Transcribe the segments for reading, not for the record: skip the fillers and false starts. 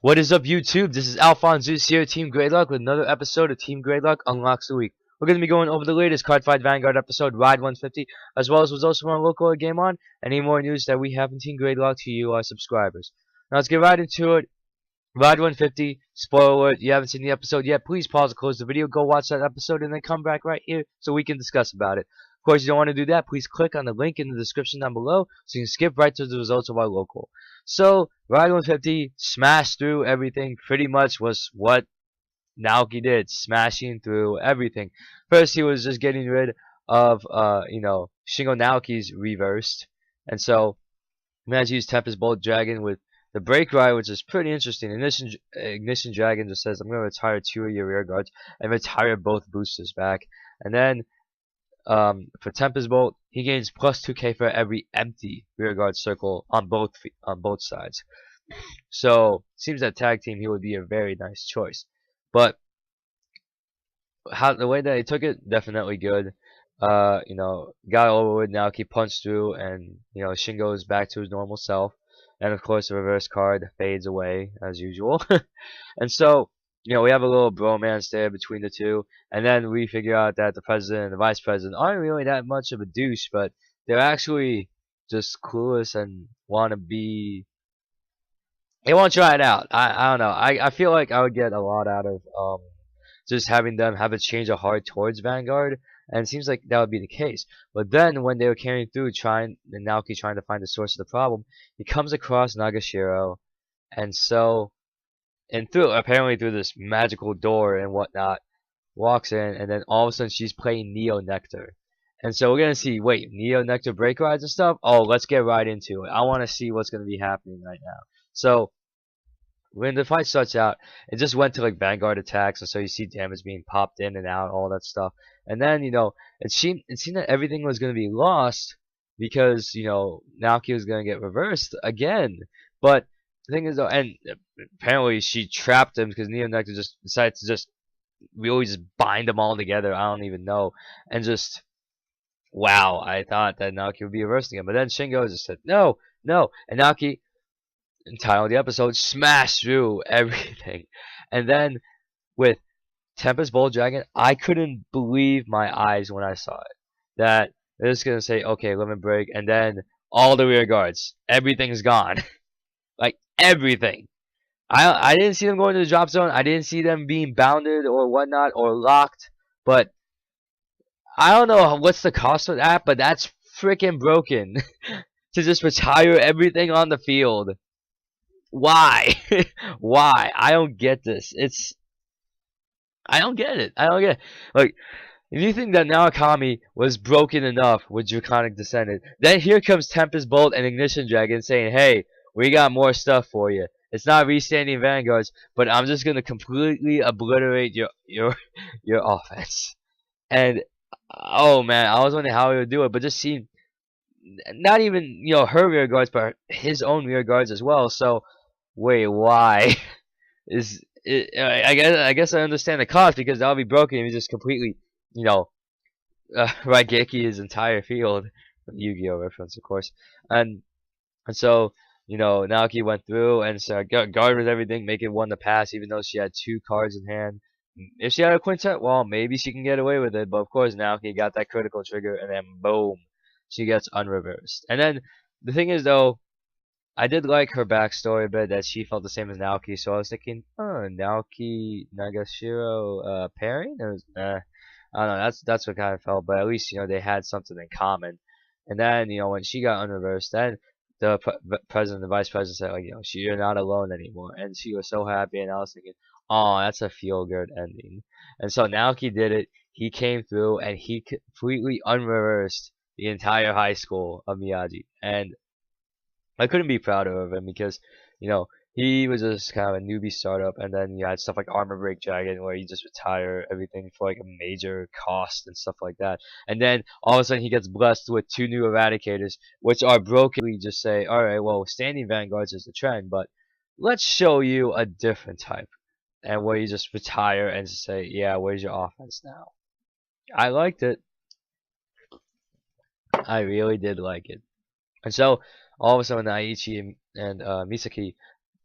What is up, YouTube? This is AlphonZeus here, Team Gradelock, with another episode of Team Gradelock Unlocks the Week. We're going to be going over the latest Cardfight Vanguard episode, Ride 150, as well as what's also on local game on, and any more news that we have in Team Gradelock to you, our subscribers. Now let's get right into it. Ride 150, spoiler alert, you haven't seen the episode yet, please pause and close the video, go watch that episode, and then come back right here so we can discuss about it. Of course, you don't want to do that, please click on the link in the description down below so you can skip right to the results of our local. So, Ride 150 smashed through everything, pretty much was what Naoki did, smashing through everything. First, he was just getting rid of, Shingo Naoki's reversed, and so he managed to use Tempest Bolt Dragon with the Break Ride, which is pretty interesting. Ignition Dragon just says, I'm going to retire 2 of your rear guards and retire both boosters back. And then, for Tempest Bolt, he gains plus 2k for every empty rear guard circle on both sides. So seems that tag team he would be a very nice choice. But the way that he took it, definitely good. Got over with. Naoki punched through, and Shingo is back to his normal self. And of course, the reverse card fades away as usual. And so, we have a little bromance there between the two, and then we figure out that the president and the vice president aren't really that much of a douche, but they're actually just clueless and want to be. They want to try it out. I don't know. I feel like I would get a lot out of just having them have a change of heart towards Vanguard, and it seems like that would be the case. But then when they were carrying through, Naoki trying to find the source of the problem, he comes across Nagashiro, and so. And apparently through this magical door and whatnot, walks in, and then all of a sudden she's playing Neo Nectar. And so we're gonna see, wait, Neo Nectar break rides and stuff? Oh, let's get right into it. I wanna see what's gonna be happening right now. So when the fight starts out, it just went to like Vanguard attacks, and so you see damage being popped in and out, all that stuff. And then, it seemed that everything was gonna be lost because, Naoki was gonna get reversed again. But the thing is though, and apparently she trapped him because Neo Nectar just decided to really just bind them all together. I don't even know. And just, wow, I thought that Naoki would be reversing him. But then Shingo just said, no. And Naoki, in title of the episode, smashed through everything. And then with Tempest Bolt Dragon, I couldn't believe my eyes when I saw it. That they're just going to say, okay, limit break. And then all the rear guards, everything's gone. Like, everything. I didn't see them going to the drop zone. I didn't see them being bounded or whatnot or locked. But I don't know what's the cost of that, but that's freaking broken. To just retire everything on the field. Why? Why? I don't get this. I don't get it. Like, if you think that Naokami was broken enough with Draconic Descendant, then here comes Tempest Bolt and Ignition Dragon saying, hey, we got more stuff for you. It's not restanding Vanguards, but I'm just gonna completely obliterate your offense. And oh man, I was wondering how he would do it, but just seeing not even her rear guards, but his own rear guards as well. So wait, why? I guess I understand the cost because that'll be broken if he just completely Raigeki his entire field. Yu-Gi-Oh reference, of course. And so Naoki went through and guard with everything, making one to pass, even though she had 2 cards in hand. If she had a quintet, well, maybe she can get away with it. But of course, Naoki got that critical trigger, and then boom, she gets unreversed. And then the thing is, though, I did like her backstory a bit, that she felt the same as Naoki. So I was thinking, Naoki Nagashiro pairing? It was, I don't know. That's what kind of felt. But at least they had something in common. And then when she got unreversed, then the president, the vice president said, like, you're not alone anymore, and she was so happy, and I was thinking, oh, that's a feel-good ending. And so Naoki did it. He came through, and he completely unreversed the entire high school of Miyagi, and I couldn't be prouder of him because, he was just kind of a newbie startup, and then you had stuff like Armor Break Dragon where you just retire everything for like a major cost and stuff like that. And then all of a sudden he gets blessed with 2 new Eradicators, which are broken. We just say, alright, well, standing Vanguards is the trend, but let's show you a different type. And where you just retire and just say, yeah, where's your offense now? I liked it. I really did like it. And so all of a sudden Aichi and Misaki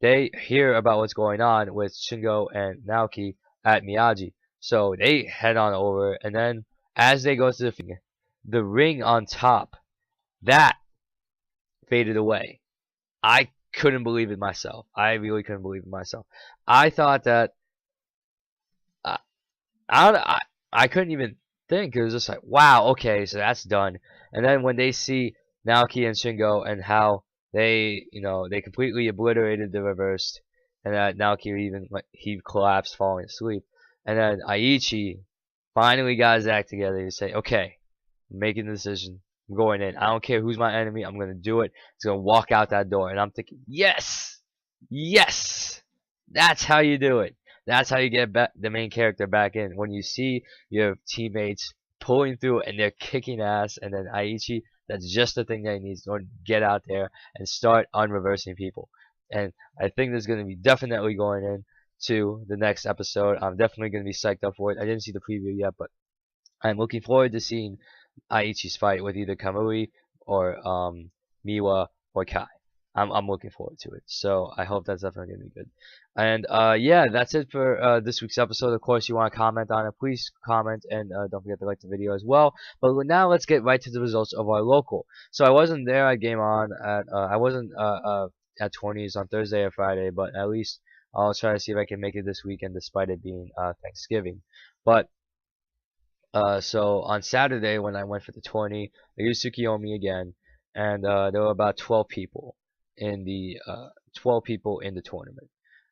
they hear about what's going on with Shingo and Naoki at Miyagi. So they head on over, and then as they go to the ring on top, that faded away. I couldn't believe it myself. I really couldn't believe it myself. I thought that uh, I couldn't even think. It was just like, wow, okay, so that's done. And then when they see Naoki and Shingo and how they, they completely obliterated the reversed, and that Naoki even he collapsed, falling asleep, and then Aichi finally got his act together to say, okay, I'm making the decision. I'm going in. I don't care who's my enemy. I'm gonna do it. He's gonna walk out that door, and I'm thinking, yes, yes, that's how you do it. That's how you get the main character back in. When you see your teammates pulling through and they're kicking ass, and then Aichi, that's just the thing that he needs to get out there and start unreversing people. And I think there's going to be definitely going in to the next episode. I'm definitely going to be psyched up for it. I didn't see the preview yet, but I'm looking forward to seeing Aichi's fight with either Kamui or Miwa or Kai. I'm looking forward to it. So I hope that's definitely gonna be good. And yeah, that's it for this week's episode. Of course, you want to comment on it, please comment, and don't forget to like the video as well. But now let's get right to the results of our local. So I wasn't there at Game On at I wasn't at 20s on Thursday or Friday, but at least I'll try to see if I can make it this weekend despite it being Thanksgiving. But so on Saturday when I went for the tourney, I used Tsukiyomi again, and there were about 12 people in the 12 people in the tournament.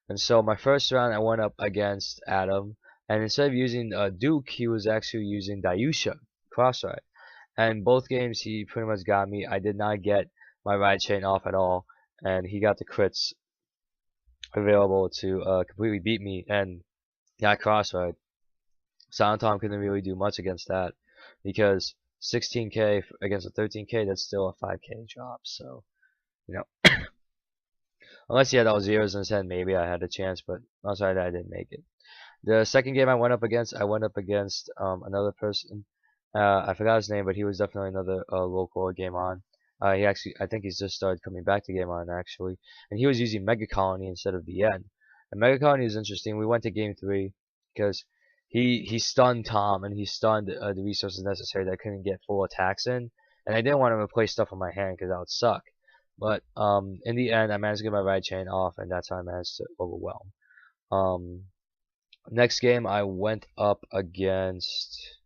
And so my first round I went up against Adam, and instead of using Duke, he was actually using Dayusha cross-ride. And both games he pretty much got me. I did not get my ride chain off at all, and he got the crits available to completely beat me and got cross-ride. Silent Tom couldn't really do much against that because 16k against a 13k, that's still a 5k drop. So, unless he had all zeros in his head, maybe I had a chance, but outside that, I didn't make it. The second game I went up against another person. I forgot his name, but he was definitely another local Game On. I think he's just started coming back to Game On actually, and he was using Mega Colony instead of the N. And Mega Colony is interesting. We went to Game 3 because he stunned Tom, and he stunned the resources necessary that I couldn't get full attacks in, and I didn't want to replace stuff on my hand because that would suck. But in the end, I managed to get my right chain off, and that's how I managed to overwhelm. Next game, I went up against.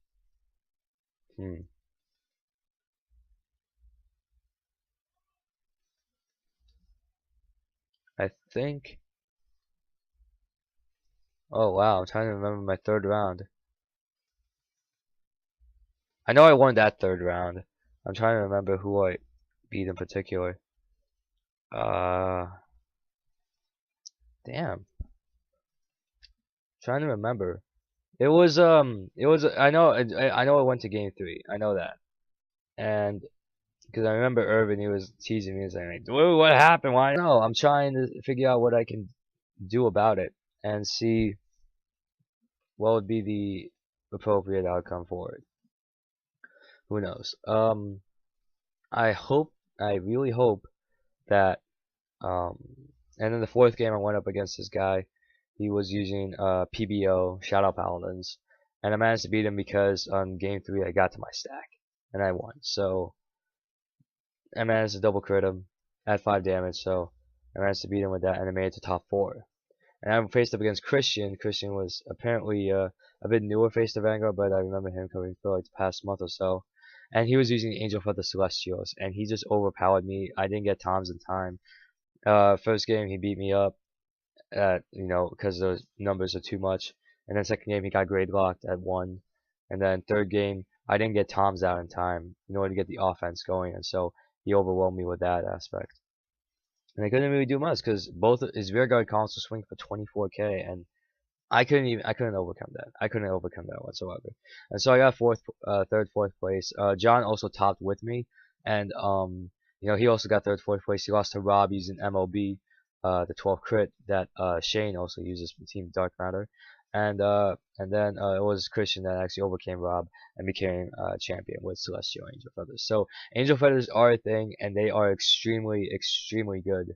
I think. Oh wow, I'm trying to remember my third round. I know I won that third round. I'm trying to remember who I beat in particular. Damn. Trying to remember. It was I know I went to Game 3. I know that. And because I remember Irvin, he was teasing me and saying, like, what happened? Why? No, I'm trying to figure out what I can do about it and see what would be the appropriate outcome for it. Who knows? I really hope that and then the fourth game I went up against this guy. He was using PBO Shadow Paladins, and I managed to beat him because on game 3 I got to my stack and I won. So I managed to double crit him at 5 damage, so I managed to beat him with that, and I made it to top 4. And I faced up against Christian. Christian was apparently a bit newer face to Vanguard, but I remember him coming for like the past month or so. And he was using Angel for the Celestials, and he just overpowered me. I didn't get Toms in time. First game he beat me up at because those numbers are too much. And then second game he got Gradelocked at 1. And then third game I didn't get Toms out in time in order to get the offense going, and so he overwhelmed me with that aspect. And I couldn't really do much because both his rear guard can also swing for 24k, and I couldn't overcome that. I couldn't overcome that whatsoever. And so I got third, fourth place. John also topped with me, and he also got third, fourth place. He lost to Rob using MLB, the 12 crit that Shane also uses from Team Dark Matter, and then it was Christian that actually overcame Rob and became champion with Celestial Angel Feathers. So Angel Feathers are a thing, and they are extremely, extremely good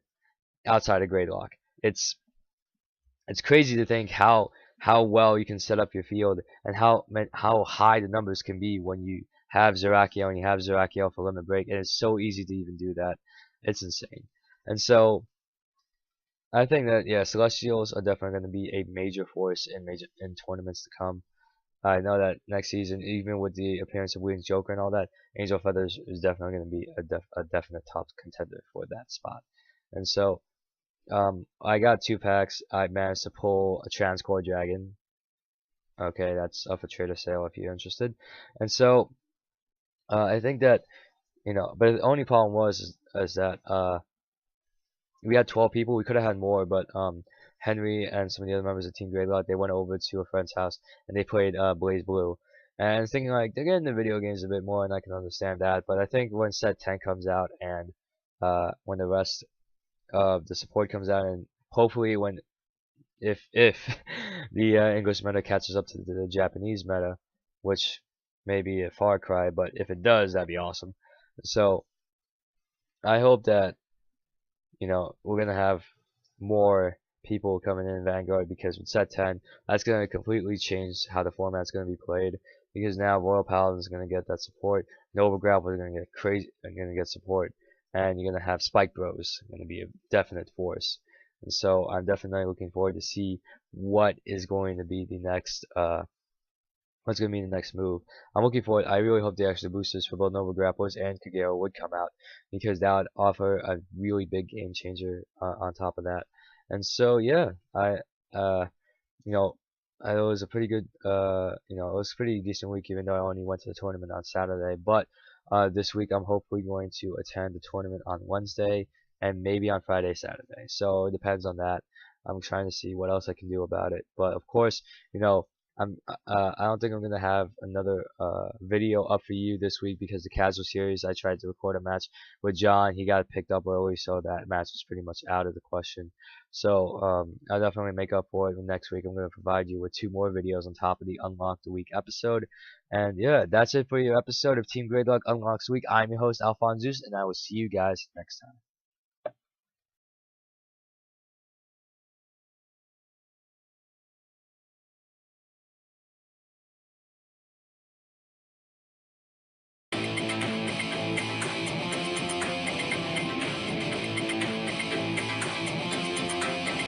outside of Gradelock. it's crazy to think how well you can set up your field and how high the numbers can be when you have Zerakiel and you have Zerakiel for limit break, and it's so easy to even do that. It's insane. And so I think that, yeah, Celestials are definitely going to be a major force in tournaments to come. I know that next season, even with the appearance of Williams Joker and all that, Angel Feathers is definitely going to be a definite top contender for that spot. And so I got 2 packs. I managed to pull a Transcore Dragon. Okay, that's up for trader sale if you're interested. And so I think that, but the only problem is that we had 12 people. We could have had more, but Henry and some of the other members of Team Gradelock, they went over to a friend's house and they played Blaze Blue. And I was thinking, like, they're getting the video games a bit more, and I can understand that. But I think when set 10 comes out and when the rest of the support comes out, and hopefully when if the English meta catches up to the Japanese meta, which may be a far cry, but if it does, that'd be awesome. So I hope that we're gonna have more people coming in Vanguard, because with set 10, that's gonna completely change how the format's gonna be played. Because now Royal Paladin's gonna get that support, Nova Grapple is gonna get crazy, gonna get support, and you're gonna have Spike Bros gonna be a definite force. And so I'm definitely looking forward to see what is going to be the next what's going to be the next move. I'm looking forward. I really hope the extra boosters for both Nova Grapplers and Kagero would come out, because that would offer a really big game changer on top of that. And so yeah, you know, it was a pretty good it was a pretty decent week, even though I only went to the tournament on Saturday. But this week I'm hopefully going to attend the tournament on Wednesday and maybe on Friday, Saturday. So it depends on that. I'm trying to see what else I can do about it. But of course, I don't think I'm gonna have another video up for you this week, because the casual series, I tried to record a match with John. He got picked up early, so that match was pretty much out of the question. So I'll definitely make up for it next week. I'm gonna provide you with 2 more videos on top of the Unlock the Week episode. And yeah, that's it for your episode of Team Gradelock Unlocks Week. I'm your host, AlphonZeus, and I will see you guys next time.